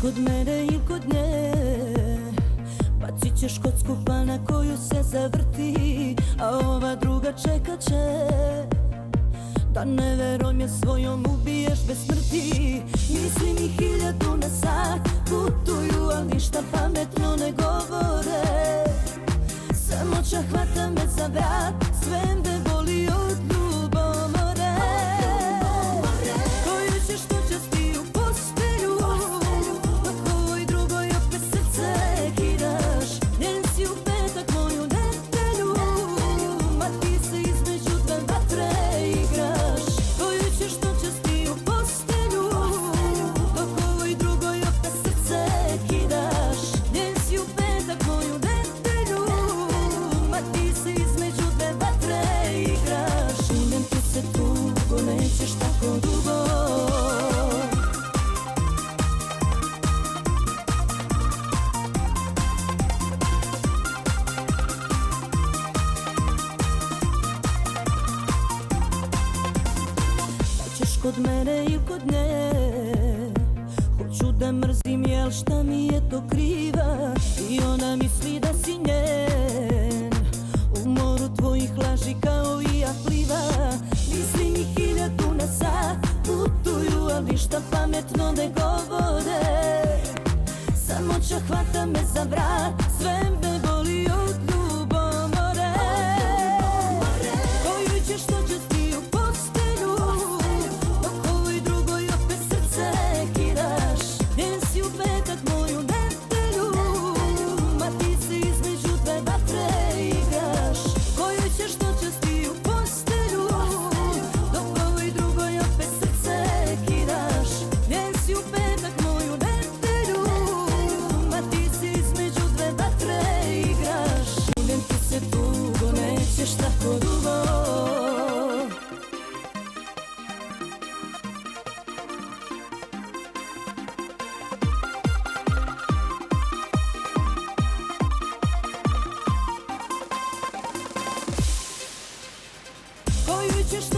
kod mene i kod nje, bacit ćeš kocku pa na koju se zavrti, a ova druga čekat će da neverom je svojom ubiješ bez smrti. Misli mi 1000 na sat putuju, al ništa pametno ne govore. Samoća hvata me za vrat, sve me boli od ljubomore. Koju ćeš noćasti u postelju, dok ovoj drugoj opet srce kidaš. Njen si u petak, moju nedelju, ma ti se između dve vatre igraš. Koju ćeš noćasti u postelju, dok ovoj drugoj opet srce kidaš. Njen si u petak, moju nedelju, ma ti se između dve vatre igraš. Idem ti se tugo, nećeš tako dugo. Hoćeš kod mene ili kod nje, hoću da mrzim, jel šta mi je to kriva? I ona misli da si njen, u moru tvojih laži kao i ja pliva. Misli mi 1000 na sat putuju, al ništa pametno ne govore. Samoća hvata me za vrat, sve me boli od ljubomore. Koju ćeš noćasti u postelju, dok ovoj drugoj opet srce kidaš. Njen si u petak, moju nedelju, ma ti se između dve vatre igraš. Koju ćeš noćasti u postelju, dok ovoj drugoj opet srce kidaš. Njen si u petak, moju nedelju, ma ti se između dve vatre igraš. Idem ti se tugo, nećeš tako dugo. Koju ćeš